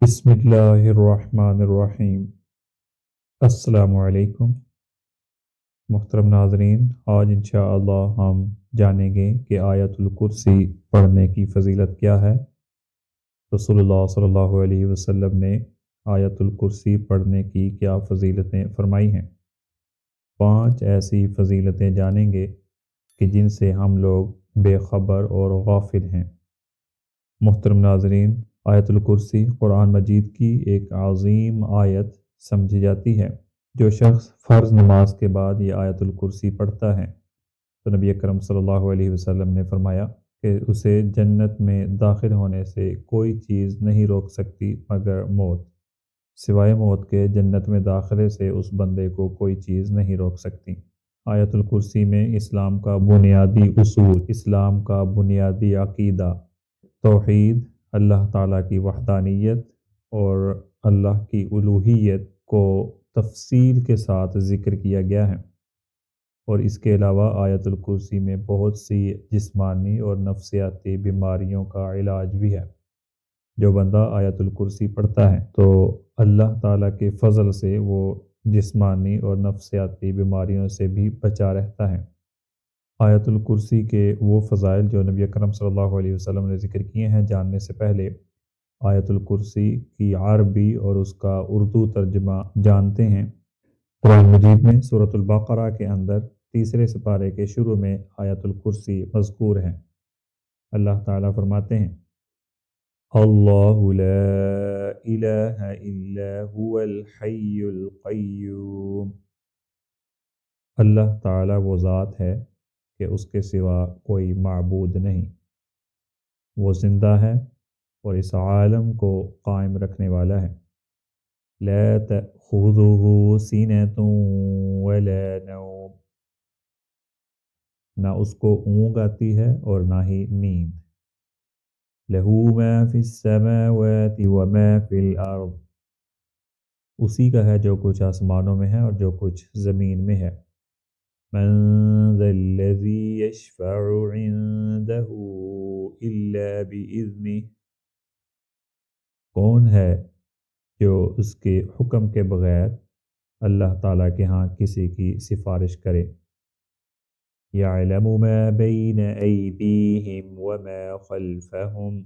بسم اللہ الرحمن الرحیم۔ السلام علیکم محترم ناظرین، آج انشاءاللہ ہم جانیں گے کہ آیت الکرسی پڑھنے کی فضیلت کیا ہے۔ رسول اللہ صلی اللہ علیہ وسلم نے آیت الکرسی پڑھنے کی کیا فضیلتیں فرمائی ہیں۔ 5 ایسی فضیلتیں جانیں گے کہ جن سے ہم لوگ بے خبر اور غافل ہیں۔ محترم ناظرین، آیت الکرسی قرآن مجید کی ایک عظیم آیت سمجھی جاتی ہے۔ جو شخص فرض نماز کے بعد یہ آیت الکرسی پڑھتا ہے تو نبی اکرم صلی اللہ علیہ وسلم نے فرمایا کہ اسے جنت میں داخل ہونے سے کوئی چیز نہیں روک سکتی مگر موت، سوائے موت کے جنت میں داخلے سے اس بندے کو کوئی چیز نہیں روک سکتی۔ آیت الکرسی میں اسلام کا بنیادی اصول، اسلام کا بنیادی عقیدہ، توحید، اللہ تعالیٰ کی وحدانیت اور اللہ کی الوہیت کو تفصیل کے ساتھ ذکر کیا گیا ہے، اور اس کے علاوہ آیت الکرسی میں بہت سی جسمانی اور نفسیاتی بیماریوں کا علاج بھی ہے۔ جو بندہ آیت الکرسی پڑھتا ہے تو اللہ تعالیٰ کے فضل سے وہ جسمانی اور نفسیاتی بیماریوں سے بھی بچا رہتا ہے۔ آیت الکرسی کے وہ فضائل جو نبی اکرم صلی اللہ علیہ وسلم نے ذکر کیے ہیں، جاننے سے پہلے آیت الکرسی کی عربی اور اس کا اردو ترجمہ جانتے ہیں۔ قرآن مجید میں سورۃ البقرہ کے اندر تیسرے سپارے کے شروع میں آیت الکرسی مذکور ہے۔ اللہ تعالیٰ فرماتے ہیں، اللہ لا الہ الا هو الحی القیوم۔ اللہ تعالیٰ وہ ذات ہے کہ اس کے سوا کوئی معبود نہیں، وہ زندہ ہے اور اس عالم کو قائم رکھنے والا ہے۔ لا تأخذہ سنۃ ولا نوم، نہ اس کو اونگ آتی ہے اور نہ ہی نیند۔ لہ ما فی السماوات وما فی الارض، اسی کا ہے جو کچھ آسمانوں میں ہے اور جو کچھ زمین میں ہے۔ من ذا الذی یشفع عنده الا بإذنہ، کون ہے جو اس کے حکم کے بغیر اللہ تعالیٰ کے ہاں کسی کی سفارش کرے۔ یعلم ما بین ایدیہم وما خلفہم،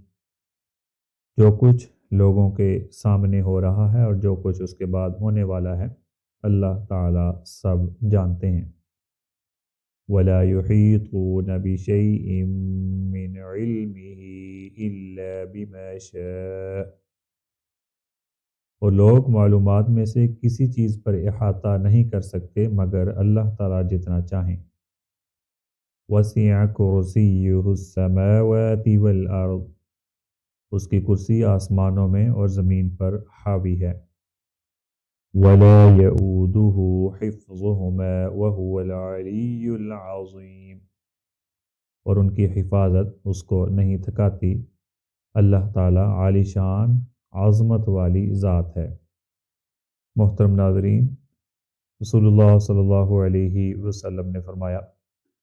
جو کچھ لوگوں کے سامنے ہو رہا ہے اور جو کچھ اس کے بعد ہونے والا ہے، اللہ تعالیٰ سب جانتے ہیں۔ ولا يحيطون بشيء من علمه إلا بما شاء، اور لوگ معلومات میں سے کسی چیز پر احاطہ نہیں کر سکتے مگر اللہ تعالیٰ جتنا چاہیں۔ وسع کرسیہ السماوات والارض، اس کی کرسی آسمانوں میں اور زمین پر حاوی ہے۔ ولا يؤوده حفظهما وهو العلی العظیم، اور ان کی حفاظت اس کو نہیں تھکاتی، اللہ تعالیٰ عالی شان عظمت والی ذات ہے۔ محترم ناظرین، رسول اللہ صلی اللہ علیہ وسلم نے فرمایا،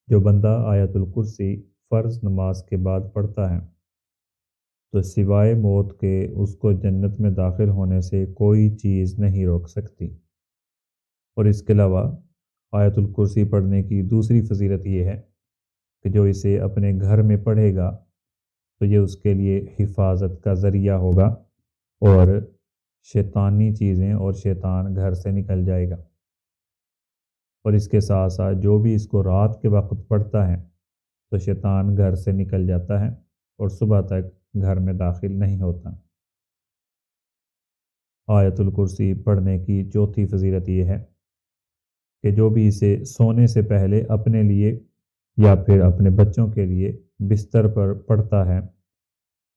جو بندہ آیت الکرسی فرض نماز کے بعد پڑھتا ہے تو سوائے موت کے اس کو جنت میں داخل ہونے سے کوئی چیز نہیں روک سکتی۔ اور اس کے علاوہ آیت الکرسی پڑھنے کی دوسری فضیلت یہ ہے کہ جو اسے اپنے گھر میں پڑھے گا تو یہ اس کے لیے حفاظت کا ذریعہ ہوگا اور شیطانی چیزیں اور شیطان گھر سے نکل جائے گا۔ اور اس کے ساتھ ساتھ جو بھی اس کو رات کے وقت پڑھتا ہے تو شیطان گھر سے نکل جاتا ہے اور صبح تک گھر میں داخل نہیں ہوتا۔ آیت الکرسی پڑھنے کی چوتھی فضیلت یہ ہے کہ جو بھی اسے سونے سے پہلے اپنے لیے یا پھر اپنے بچوں کے لیے بستر پر پڑھتا ہے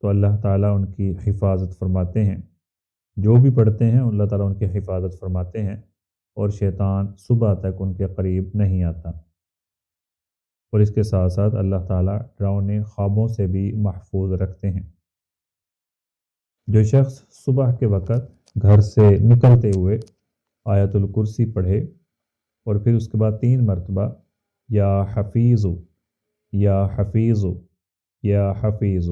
تو اللہ تعالیٰ ان کی حفاظت فرماتے ہیں۔ جو بھی پڑھتے ہیں اللہ تعالیٰ ان کی حفاظت فرماتے ہیں اور شیطان صبح تک ان کے قریب نہیں آتا۔ اور اس کے ساتھ ساتھ اللہ تعالیٰ ڈراؤنے خوابوں سے بھی محفوظ رکھتے ہیں۔ جو شخص صبح کے وقت گھر سے نکلتے ہوئے آیت الکرسی پڑھے اور پھر اس کے بعد 3 مرتبہ یا حفیظ یا حفیظ یا حفیظ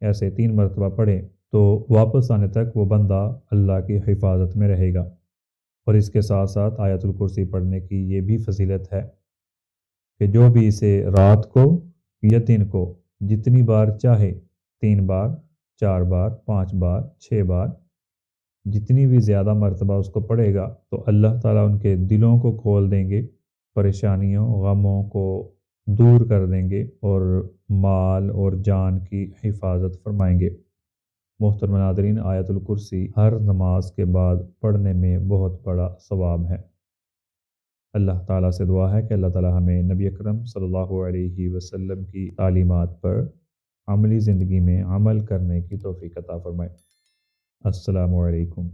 ایسے 3 مرتبہ پڑھے تو واپس آنے تک وہ بندہ اللہ کی حفاظت میں رہے گا۔ اور اس کے ساتھ ساتھ آیت الکرسی پڑھنے کی یہ بھی فضیلت ہے کہ جو بھی اسے رات کو یا دن کو جتنی بار چاہے، 3 بار، 4 بار، 5 بار، 6 بار، جتنی بھی زیادہ مرتبہ اس کو پڑھے گا تو اللہ تعالیٰ ان کے دلوں کو کھول دیں گے، پریشانیوں غموں کو دور کر دیں گے اور مال اور جان کی حفاظت فرمائیں گے۔ محترم ناظرین، آیت الکرسی ہر نماز کے بعد پڑھنے میں بہت بڑا ثواب ہے۔ اللہ تعالیٰ سے دعا ہے کہ اللہ تعالیٰ ہمیں نبی اکرم صلی اللہ علیہ وسلم کی تعلیمات پر عملی زندگی میں عمل کرنے کی توفیق عطا فرمائے۔ السلام علیکم۔